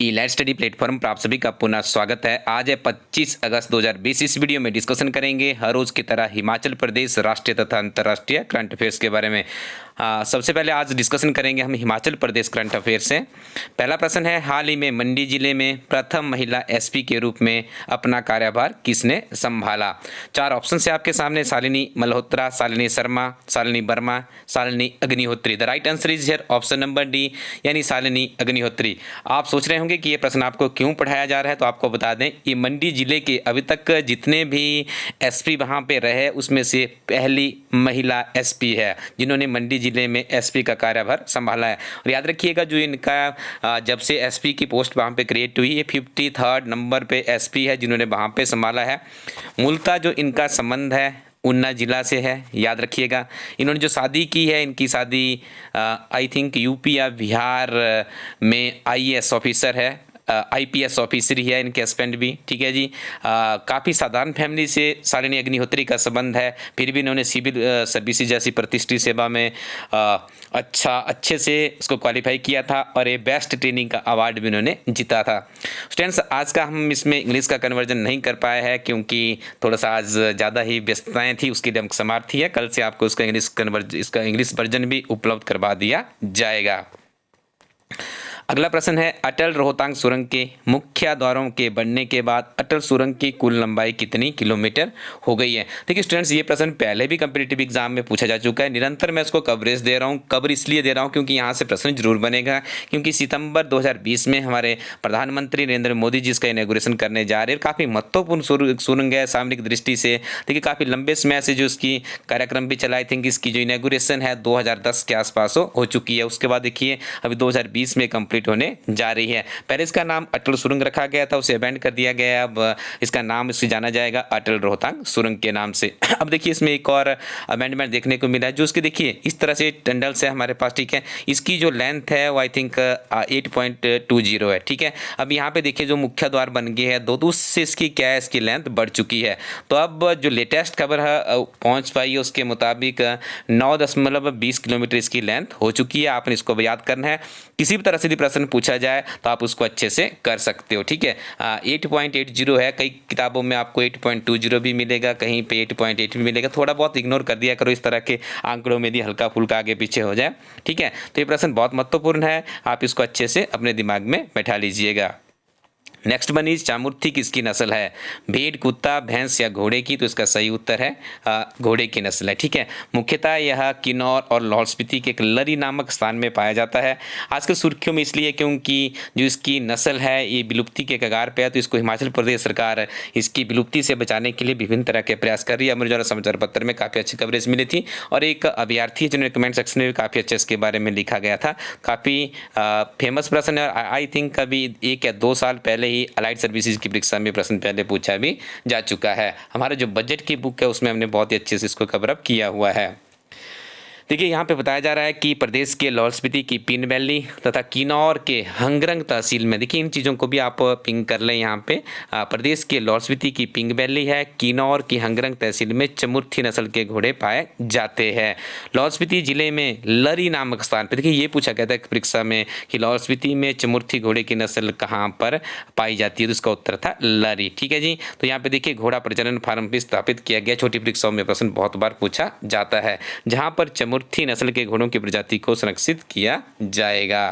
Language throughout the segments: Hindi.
ई-लाइट स्टडी प्लेटफॉर्म पर आप सभी का पुनः स्वागत है। आज है 25 अगस्त 2020। इस वीडियो में डिस्कशन करेंगे हर रोज की तरह हिमाचल प्रदेश राष्ट्रीय तथा अंतर्राष्ट्रीय करंट अफेयर्स के बारे में। सबसे पहले आज डिस्कशन करेंगे हम हिमाचल प्रदेश करंट अफेयर्स से। पहला प्रश्न है, हाल ही में मंडी जिले में प्रथम महिला एसपी के रूप में अपना कार्यभार किसने संभाला? चार ऑप्शन है आपके सामने, Shalini Malhotra, Shalini Sharma, Shalini Verma, Shalini Agnihotri. The right answer is here option number D, यानी शालिनी अग्निहोत्री। आप सोच रहे होंगे कि ये प्रश्न आपको क्यों पढ़ाया जा रहा है, तो आपको बता दें, ये मंडी जिले के अभी तक जितने भी एसपी वहाँ पे रहे उसमें से पहली महिला एसपी है जिन्होंने मंडी जिले में एसपी का कार्यभार संभाला है। और याद रखिएगा, जो इनका जब से एसपी की पोस्ट वहाँ पे क्रिएट हुई, ये 53rd नंबर पे एसपी है जिन्होंने वहाँ पे संभाला है। मूलतः जो इनका संबंध है ऊना जिला से है, याद रखिएगा। इन्होंने जो शादी की है, इनकी शादी आई थिंक यूपी या बिहार में आईएएस ऑफिसर है, आईपीएस ऑफिसर ही है इनके हस्बैंड भी, ठीक है जी। काफ़ी साधारण फैमिली से शालिनी अग्निहोत्री का संबंध है, फिर भी इन्होंने सिविल सर्विसेज जैसी प्रतिष्ठित सेवा में अच्छे से उसको क्वालिफाई किया था और ये बेस्ट ट्रेनिंग का अवार्ड भी इन्होंने जीता था। स्टूडेंट्स, आज का हम इसमें इंग्लिश का कन्वर्जन नहीं कर पाए हैं क्योंकि थोड़ा सा आज ज़्यादा ही व्यस्तताएँ थी, उसके लिए हम समाप्ति है। कल से आपको इसका इंग्लिश वर्जन भी उपलब्ध करवा दिया जाएगा। अगला प्रश्न है, अटल रोहतांग सुरंग के मुख्य द्वारों के बनने के बाद अटल सुरंग की कुल लंबाई कितनी किलोमीटर हो गई है? देखिए स्टूडेंट्स, ये प्रश्न पहले भी कम्पिटिटिव एग्जाम में पूछा जा चुका है। निरंतर मैं इसको कवरेज दे रहा हूँ। कवर इसलिए दे रहा हूँ क्योंकि यहाँ से प्रश्न जरूर बनेगा, क्योंकि सितंबर 2020 में हमारे प्रधानमंत्री नरेंद्र मोदी जी इसका इनॉग्रेशन करने जा रहे हैं। काफ़ी महत्वपूर्ण सुरंग है सामरिक दृष्टि से। देखिए काफ़ी लंबे समय से जो इसकी कार्यक्रम भी चला, आई थिंक इसकी जो इनॉग्रेशन है 2010 के आसपास हो चुकी है। उसके बाद देखिए अभी 2020 में कंप्लीट होने जा रही है। पहले इसका नाम अटल सुरंग रखा गया था, उसे अबेंड कर दिया गया है। अब इसका नाम इससे जाना जाएगा अटल रोहतांग सुरंग के नाम से। अब देखिए इसमें एक और अमेंडमेंट देखने को मिला है, जो इसके देखिए इस तरह से टंडल से हमारे पास, ठीक है। इसकी जो लेंथ है वो आई थिंक 8.20 है, ठीक है। अब यहाँ पे देखिए जो मुख्य द्वार बन गए हैं दो, उससे इसकी क्या है, इसकी लेंथ बढ़ चुकी है। तो अब जो लेटेस्ट खबर है पहुँच पाई है, उसके मुताबिक 9.20 किलोमीटर इसकी लेंथ हो चुकी है। आपने इसको याद करना है। किसी भी तरह से भी प्रश्न पूछा जाए तो आप उसको अच्छे से कर सकते हो, ठीक है। 8.80 है, कई किताबों में आपको 8.20 भी मिलेगा, कहीं पे 8.8 भी मिलेगा। थोड़ा बहुत इग्नोर कर दिया करो इस तरह के आंकड़ों में, यदि हल्का फुल्का आगे पीछे हो जाए, ठीक है। तो ये प्रश्न बहुत महत्वपूर्ण है, आप इसको अच्छे से अपने दिमाग में बैठा लीजिएगा। नेक्स्ट वन इज चामुर्थी किसकी नस्ल है? भेड़, कुत्ता, भैंस या घोड़े की? तो इसका सही उत्तर है घोड़े की नस्ल है, ठीक है। मुख्यतः यह किन्नौर और लाहौल स्पीति के एक लरी नामक स्थान में पाया जाता है। आजकल सुर्खियों में इसलिए क्योंकि जो इसकी नस्ल है ये विलुप्ति के कगार पे है, तो इसको हिमाचल प्रदेश सरकार इसकी विलुप्ति से बचाने के लिए विभिन्न तरह के प्रयास कर रही है। अमर उजाला समाचार पत्र में काफ़ी अच्छी कवरेज मिली थी और एक अभ्यर्थी जिन्होंने कमेंट सेक्शन में भी काफ़ी अच्छे इसके बारे में लिखा गया था। काफ़ी फेमस प्रश्न है। आई थिंक अभी 1 या 2 साल पहले अलाइड सर्विसेज की परीक्षा में प्रश्न पहले पूछा भी जा चुका है। हमारा जो बजट की बुक है उसमें हमने बहुत ही अच्छे से इसको कवर अप किया हुआ है। देखिए यहाँ पे बताया जा रहा है कि प्रदेश के लाहौल स्पीति की पीन वैली तथा किन्नौर के हंगरंग तहसील में, देखिए इन चीज़ों को भी आप पिंग कर लें। यहाँ पे प्रदेश के लाहौल स्पीति की पिंग वैली है, किन्नौर की हंगरंग तहसील में चमुर्थी नस्ल के घोड़े पाए जाते हैं। लाहौल स्पीति जिले में लरी नामक स्थान पर, देखिए ये पूछा गया था परीक्षा में कि लाहौल स्पीति में चमुर्थी घोड़े की नस्ल कहाँ पर पाई जाती है, तो उसका उत्तर था लरी, ठीक है जी। तो यहाँ पे देखिए घोड़ा प्रजनन फार्म भी स्थापित किया गया। छोटी परीक्षाओं में प्रश्न बहुत बार पूछा जाता है, जहाँ पर चमुर्थी नस्ल के घोड़ों की प्रजाति को संरक्षित किया जाएगा।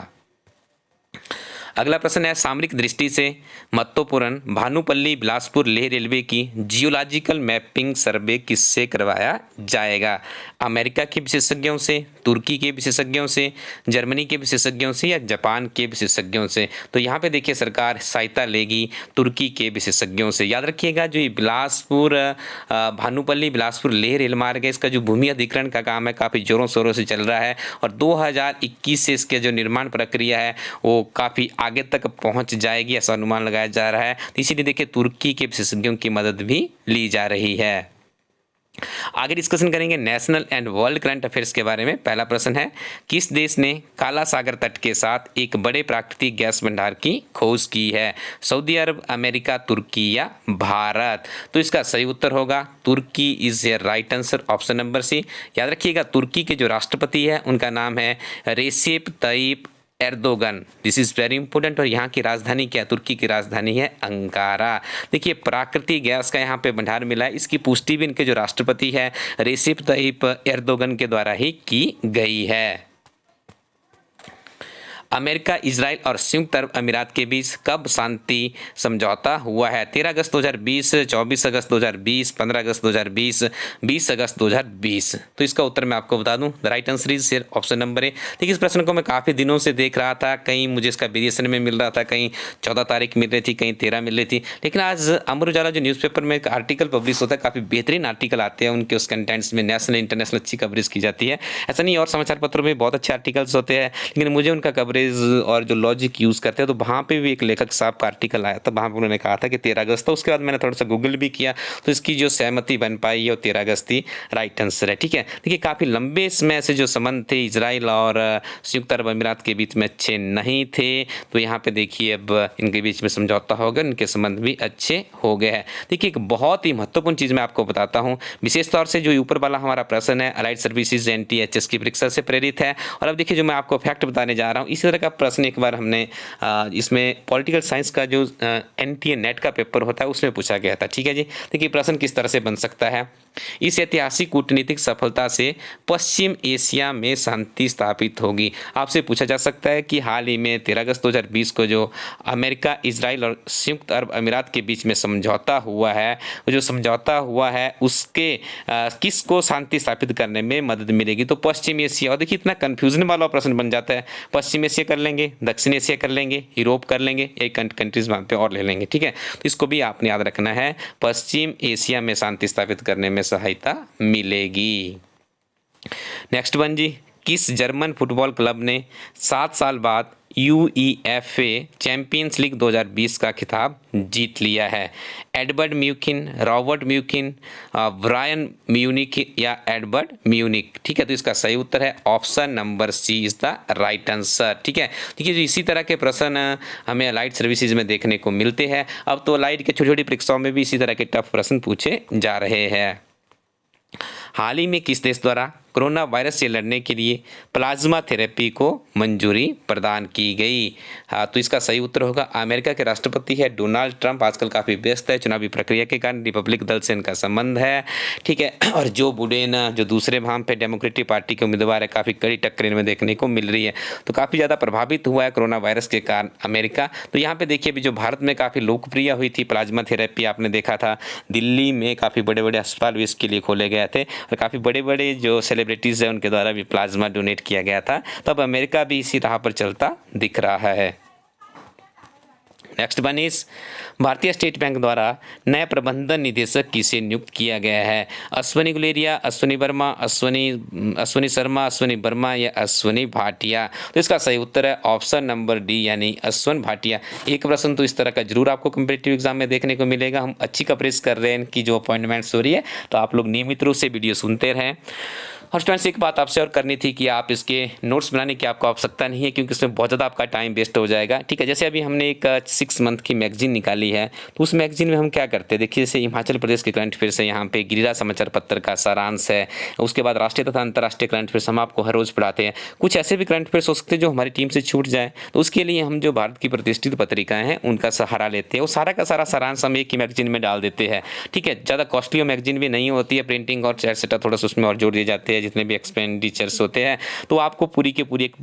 अगला प्रश्न है, सामरिक दृष्टि से महत्वपूर्ण भानुपल्ली बिलासपुर लेह रेलवे की जियोलॉजिकल मैपिंग सर्वे किससे करवाया जाएगा? अमेरिका के विशेषज्ञों से, तुर्की के विशेषज्ञों से, जर्मनी के विशेषज्ञों से या जापान के विशेषज्ञों से? तो यहाँ पे देखिए सरकार सहायता लेगी तुर्की के विशेषज्ञों से। याद रखिएगा जो ये बिलासपुर भानुपल्ली बिलासपुर लेह रेल मार्ग है, इसका जो भूमि अधिग्रहण का काम है काफ़ी जोरों शोरों से चल रहा है और 2021 से इसके जो निर्माण प्रक्रिया है वो काफ़ी आगे तक पहुंच जाएगी, ऐसा अनुमान लगाया जा रहा है। तो इसीलिए देखिए तुर्की के विशेषज्ञों की मदद भी ली जा रही है। आगे डिस्कशन करेंगे national and world current affairs के बारे में। पहला प्रश्न है, किस देश ने काला सागर तट के साथ एक बड़े प्राकृतिक गैस भंडार की खोज की है? सऊदी अरब, अमेरिका, तुर्की या भारत? तो इसका सही उत्तर होगा Turkey is a right answer, option number C. याद रखिएगा तुर्की के जो राष्ट्रपति है उनका नाम है Recep Tayyip Erdogan, this is very important. और यहाँ की राजधानी क्या है? तुर्की की राजधानी है अंकारा। देखिए प्राकृतिक गैस का यहाँ पे भंडार मिला है, इसकी पुष्टि भी इनके जो राष्ट्रपति है रेसिप ताइप एर्दोगन के द्वारा ही की गई है। अमेरिका, इजराइल और संयुक्त अरब अमीरात के बीच कब शांति समझौता हुआ है? 13 अगस्त 2020, 24 अगस्त 2020, 15 अगस्त 2020, 20 अगस्त 2020। तो इसका उत्तर मैं आपको बता दूं, the right answer is option number A. देखिए इस प्रश्न को मैं काफ़ी दिनों से देख रहा था, कहीं मुझे इसका वेरिएशन में मिल रहा था, कहीं 14 तारीख मिल रही थी, कहीं 13 मिल रही थी, लेकिन आज अमर उजाला जो न्यूज़पेपर में एक आर्टिकल पब्लिश होता है, काफ़ी बेहतरीन आर्टिकल आते हैं, उनके उस कंटेंट्स में नेशनल इंटरनेशनल अच्छी कवरेज की जाती है। ऐसा नहीं और समाचार पत्रों में बहुत अच्छे आर्टिकल्स होते हैं, लेकिन मुझे उनका कवरेज और जो लॉजिक यूज़ करते हैं, तो वहाँ पे भी एक लेखक साहब का आर्टिकल आया था, वहाँ पे उन्होंने कहा था कि 13 अगस्त। तो उसके बाद मैंने थोड़ा सा गूगल भी किया, तो इसकी जो सहमति बन पाई है वो 13 अगस्त ही राइट आंसर है। ठीक है, देखिए काफ़ी लंबे समय से जो संबंध थे इजराइल और संयुक्त अरब अमीरात के बीच में अच्छे नहीं थे, तो यहाँ पे देखिए अब इनके बीच में समझौता हो गया, इनके संबंध भी अच्छे हो गए हैं। देखिए एक बहुत ही महत्वपूर्ण चीज़ मैं आपको बताता हूँ, विशेष तौर से जो ऊपर वाला हमारा प्रश्न है अलाइड सर्विसेज NTHS की परीक्षा से प्रेरित है। और अब देखिए जो मैं आपको फैक्ट बताने जा रहा हूँ, इसी तरह का प्रश्न एक बार हमने इसमें पॉलिटिकल साइंस का जो NTA नेट का पेपर होता है उसमें पूछा गया था। ठीक है जी, देखिए प्रश्न किस तरह से बन सकता है। इस ऐतिहासिक कूटनीतिक सफलता से पश्चिम एशिया में शांति स्थापित होगी। आपसे पूछा जा सकता है कि हाल ही में 13 अगस्त 2020 को जो अमेरिका, इजराइल और संयुक्त अरब अमीरात के बीच में समझौता हुआ है, वो जो समझौता हुआ है उसके किसको शांति स्थापित करने में मदद मिलेगी? तो पश्चिम एशिया। और देखिए इतना कन्फ्यूजन वाला प्रश्न बन जाता है, पश्चिम एशिया कर लेंगे, दक्षिण एशिया कर लेंगे, यूरोप कर लेंगे, एक कंट्रीज वहाँ पे और ले लेंगे। ठीक है, तो इसको भी आपने याद रखना है, पश्चिम एशिया में शांति स्थापित करने में सहायता मिलेगी। नेक्स्ट वन जी, किस जर्मन फुटबॉल क्लब ने 7 साल बाद UEFA चैंपियंस लीग 2020 का खिताब जीत लिया है? एडवर्ड म्यूकिन, रॉबर्ट म्यूकिन, ब्रायन म्यूनिक या एडवर्ड म्यूनिक? ठीक है, तो इसका सही उत्तर है option number C is the right answer. ठीक है, देखिए इसी तरह के प्रश्न हमें अलाइड सर्विसेज में देखने को मिलते हैं। अब तो अलाइड के छोटी छोटी परीक्षाओं में भी इसी तरह के टफ प्रश्न पूछे जा रहे हैं। हाल ही में किस देश द्वारा कोरोना वायरस से लड़ने के लिए प्लाज्मा थेरेपी को मंजूरी प्रदान की गई? हाँ, तो इसका सही उत्तर होगा अमेरिका के राष्ट्रपति है डोनाल्ड ट्रंप। आजकल काफ़ी व्यस्त है चुनावी प्रक्रिया के कारण, रिपब्लिक दल से इनका संबंध है। ठीक है, और जो बुडेन जो दूसरे वहाँ पे डेमोक्रेटिक पार्टी के उम्मीदवार है, काफ़ी कड़ी टक्कर इनमें देखने को मिल रही है। तो काफ़ी ज़्यादा प्रभावित हुआ है कोरोना वायरस के कारण अमेरिका। तो यहाँ पर देखिए अभी जो भारत में काफ़ी लोकप्रिय हुई थी प्लाज्मा थेरेपी, आपने देखा था दिल्ली में काफ़ी बड़े बड़े अस्पताल भी इसके लिए खोले गए थे, और काफ़ी बड़े बड़े जो सेलिब्रिटीज़ हैं उनके द्वारा भी प्लाज्मा डोनेट किया गया था। तो अब अमेरिका भी इसी राह पर चलता दिख रहा है। नेक्स्ट वन इज, भारतीय स्टेट बैंक द्वारा नए प्रबंधन निदेशक किसे नियुक्त किया गया है? अश्वनी गुलेरिया, अश्वनी वर्मा, अश्वनी शर्मा, अश्वनी वर्मा या अश्वनी भाटिया? तो इसका सही उत्तर है ऑप्शन नंबर डी यानी अश्वन भाटिया। एक प्रश्न तो इस तरह का जरूर आपको कम्पिटिटिव एग्जाम में देखने को मिलेगा। हम अच्छी कवरेज कर रहे हैं इनकी जो अपॉइंटमेंट्स हो रही है, तो आप लोग नियमित रूप से वीडियो सुनते रहें। और स्टूडेंट्स एक बात आपसे और करनी थी कि आप इसके नोट्स बनाने की आपको आवश्यकता नहीं है, क्योंकि इसमें बहुत ज़्यादा आपका टाइम वेस्ट हो जाएगा। ठीक है, जैसे अभी हमने एक 6 मंथ की मैगजीन निकाली है, तो उस मैगजीन में हम क्या करते हैं, देखिए जैसे हिमाचल प्रदेश के करंट अफेयर्स है, यहाँ पे गिरिराज समाचार पत्र का सारांश है, उसके बाद राष्ट्रीय तथा अंतर्राष्ट्रीय करंट अफेयर्स हम आपको हर रोज़ पढ़ाते हैं। कुछ ऐसे भी करंट अफेयर्स हो सकते हैं जो हमारी टीम से छूट जाए, तो उसके लिए हम जो भारत की प्रतिष्ठित पत्रिकाएँ हैं उनका सहारा लेते हैं। वो सारा का सारा सारांश हम एक ही मैगजीन में डाल देते हैं। ठीक है, ज़्यादा कॉस्टली मैगजीन भी नहीं होती है, प्रिंटिंग और एटसेट्रा थोड़ा सा उसमें और जोड़ दिए जाते हैं, जितने भी एक्सपेंडिचर्स होते हैं, तो आपको पूरी की पूरी एक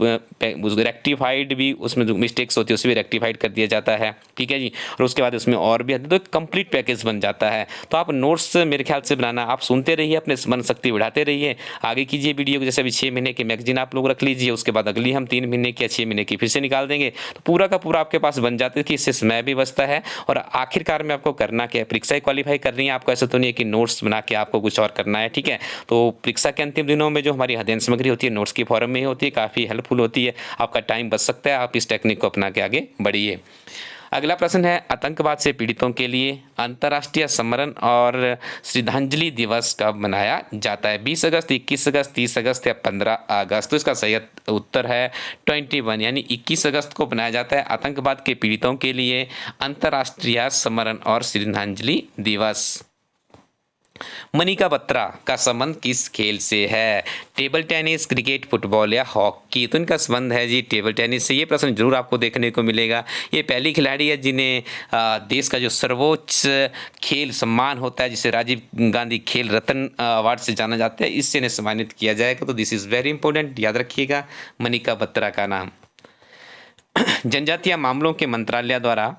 रेक्टिफाइड भी उसमें जो मिस्टेक्स होती है उसे भी रेक्टिफाइड कर दिया जाता है। ठीक है जी, और उसके बाद उसमें और भी तो एक कंप्लीट पैकेज बन जाता है। तो आप नोट्स मेरे ख्याल से बनाना, आप सुनते रहिए, अपने स्मरण शक्ति बढ़ाते रहिए, आगे कीजिए वीडियो। जैसे अभी 6 महीने की मैगजीन आप लोग रख लीजिए, उसके बाद अगली हम 3 महीने की या 6 महीने की फिर से निकाल देंगे, तो पूरा का पूरा आपके पास बन जाता है कि इससे समय भी बचता है। और आखिरकार में आपको करना क्या है, परीक्षा क्वालिफाई कर रही है आपको, ऐसा तो नहीं है कि नोट्स बना के आपको कुछ और करना है। ठीक है, तो परीक्षा के अंतिम दिनों में जो हमारी अध्ययन सामग्री होती है नोट्स की फॉर्म में ही होती है, काफ़ी हेल्पफुल होती है, आपका टाइम बच सकता है, आप इस टेक्निक को अपना के आगे बढ़िए। अगला प्रश्न है, आतंकवाद से पीड़ितों के लिए अंतर्राष्ट्रीय स्मरण और श्रद्धांजलि दिवस कब मनाया जाता है? 20 अगस्त, 21 अगस्त, 30 अगस्त या 15 अगस्त? तो इसका सही उत्तर है 21 यानी 21 अगस्त को मनाया जाता है आतंकवाद के पीड़ितों के लिए अंतर्राष्ट्रीय स्मरण और श्रद्धांजलि दिवस। मनिका बत्रा का संबंध किस खेल से है? टेबल टेनिस, क्रिकेट, फुटबॉल या हॉकी? तो इनका संबंध है जी टेबल टेनिस से। ये प्रश्न जरूर आपको देखने को मिलेगा। ये पहली खिलाड़ी है जिन्हें देश का जो सर्वोच्च खेल सम्मान होता है, जिसे राजीव गांधी खेल रत्न अवार्ड से जाना जाता है, इससे इन्हें सम्मानित किया जाएगा। तो दिस इज़ वेरी इंपॉर्टेंट, याद रखिएगा मनिका बत्रा का नाम। जनजातीय मामलों के मंत्रालय द्वारा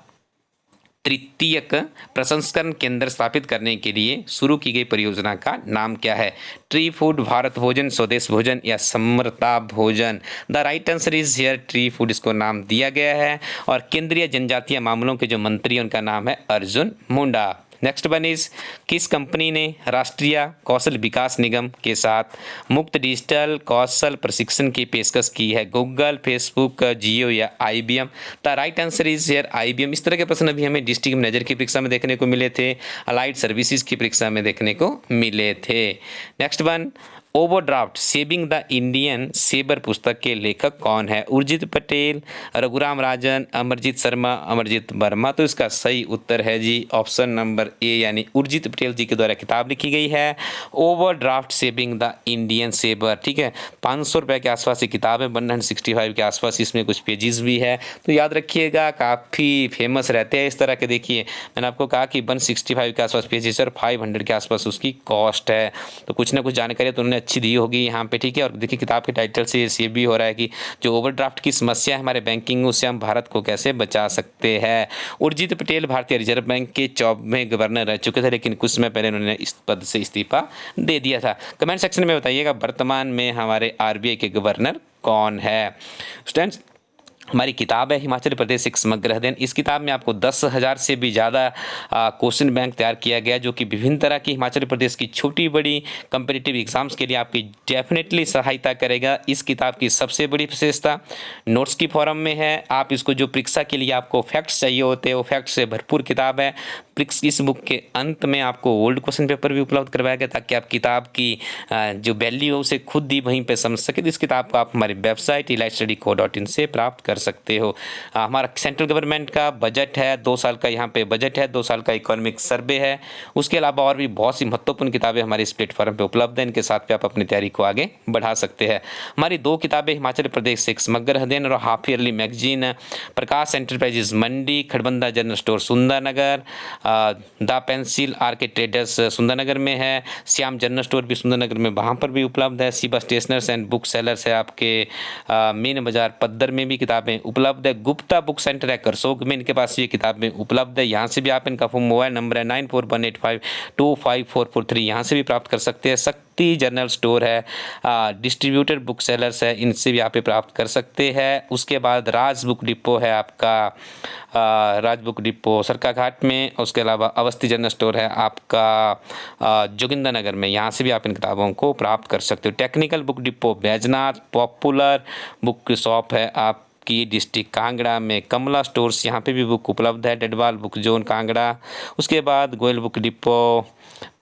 तृतीयक प्रसंस्करण केंद्र स्थापित करने के लिए शुरू की गई परियोजना का नाम क्या है? ट्री फूड, भारत भोजन, स्वदेश भोजन या समृता भोजन? The right answer is here tree food, इसको नाम दिया गया है। और केंद्रीय जनजातीय मामलों के जो मंत्री हैं उनका नाम है Arjun Munda. Next one is किस कंपनी ने राष्ट्रीय कौशल विकास निगम के साथ मुफ्त डिजिटल कौशल प्रशिक्षण की पेशकश की है? गूगल, फेसबुक, जियो या IBM? The right answer is here IBM। इस तरह के प्रश्न अभी हमें डिस्ट्रिक्ट मैनेजर की परीक्षा में देखने को मिले थे, अलाइड सर्विसेज की परीक्षा में देखने को मिले थे। Next one, overdraft saving the Indian saver पुस्तक के लेखक कौन है? उर्जित पटेल, रघुराम राजन, अमरजीत शर्मा, अमरजीत वर्मा? तो इसका सही उत्तर है जी ऑप्शन नंबर ए, यानी उर्जित पटेल जी के द्वारा किताब लिखी गई है overdraft saving the Indian saver. ठीक है, 500 रुपये के आसपास ये किताब है, 165 के आसपास इसमें कुछ पेजेस भी है। तो याद रखिएगा, काफ़ी फेमस रहते हैं इस तरह के। देखिए मैंने आपको कहा कि 165 के आसपास पेजेस और 500 के आसपास उसकी कॉस्ट है। तो कुछ ना कुछ जानकारी तो उन्होंने अच्छी दी होगी यहाँ पे। ठीक है, और देखिए किताब के टाइटल से ये भी हो रहा है कि जो ओवरड्राफ्ट की समस्या है हमारे बैंकिंग, उससे हम भारत को कैसे बचा सकते हैं। उर्जित पटेल भारतीय रिजर्व बैंक के 24वें गवर्नर रह चुके थे, लेकिन कुछ समय पहले उन्होंने इस पद से इस्तीफा दे दिया था। कमेंट सेक्शन में बताइएगा वर्तमान में हमारे RBI के गवर्नर कौन है। स्टूडेंट्स, हमारी किताब है हिमाचल प्रदेश एक समग्र अध्ययन। इस किताब में आपको 10,000 से भी ज़्यादा क्वेश्चन बैंक तैयार किया गया, जो कि विभिन्न तरह की हिमाचल प्रदेश की छोटी बड़ी कंपिटिटिव एग्जाम्स के लिए आपकी डेफिनेटली सहायता करेगा। इस किताब की सबसे बड़ी विशेषता नोट्स की फॉर्म में है। आप इसको जो परीक्षा के लिए आपको फैक्ट्स चाहिए होते हैं, वो फैक्ट्स से भरपूर किताब है। इस बुक के अंत में आपको ओल्ड क्वेश्चन पेपर भी उपलब्ध करवाया गया, ताकि आप किताब की जो वैल्यू है उसे खुद ही वहीं पे समझ सके। तो इस किताब को आप हमारी वेबसाइट elitestudyco.in से प्राप्त कर सकते हो। हमारा सेंट्रल गवर्नमेंट का बजट है, 2 साल का यहाँ पे बजट है, 2 साल का इकोनॉमिक सर्वे है। उसके अलावा और भी बहुत सी महत्वपूर्ण किताबें हमारे इस प्लेटफॉर्म पे उपलब्ध हैं। इनके साथ भी आप अपनी तैयारी को आगे बढ़ा सकते हैं। हमारी 2 किताबें हिमाचल प्रदेश एक समग्र अध्ययन और half yearly magazine Prakash enterprises Mandi, Khadbanda general store Sundarnagar, the pencil RK traders Sundarnagar में है, श्याम जनरल स्टोर भी सुंदरनगर में, वहाँ पर भी उपलब्ध है। Shiva stationers and book sellers है आपके मेन बाजार पद्दर में भी किताबें उपलब्ध है। गुप्ता बुक सेंटर है करसोग में, इनके पास ये किताबें उपलब्ध है। यहाँ से भी आप, इनका मोबाइल नंबर है 9418525443, यहाँ से भी प्राप्त कर सकते हैं। शक्ति जनरल स्टोर है, डिस्ट्रीब्यूटेड बुक सेलर्स है, इनसे भी आप प्राप्त कर सकते हैं। उसके बाद राज बुक डिपो है आपका, राज बुक डिपो सरकाघाट में। उसके अलावा अवस्थी जनरल स्टोर है आपका जोगिंदरनगर में, यहाँ से भी आप इन किताबों को प्राप्त कर सकते हो। Technical book depot Baijnath, popular book shop है आप की डिस्ट्रिक्ट कांगड़ा में, कमला स्टोर्स यहाँ पे भी बुक उपलब्ध है, डडवाल बुक जोन कांगड़ा। उसके बाद गोयल बुक डिपो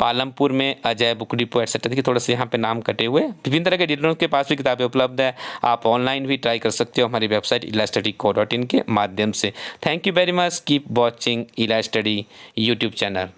पालमपुर में, अजय बुक डिपो एटसेट्रा। देखिए थोड़ा सा यहाँ पे नाम कटे हुए, विभिन्न तरह के डीलरों के पास भी किताबें उपलब्ध है। आप ऑनलाइन भी ट्राई कर सकते हो हमारी वेबसाइट elitestudyco.in के माध्यम से। Thank you very much, keep watching elite study YouTube channel.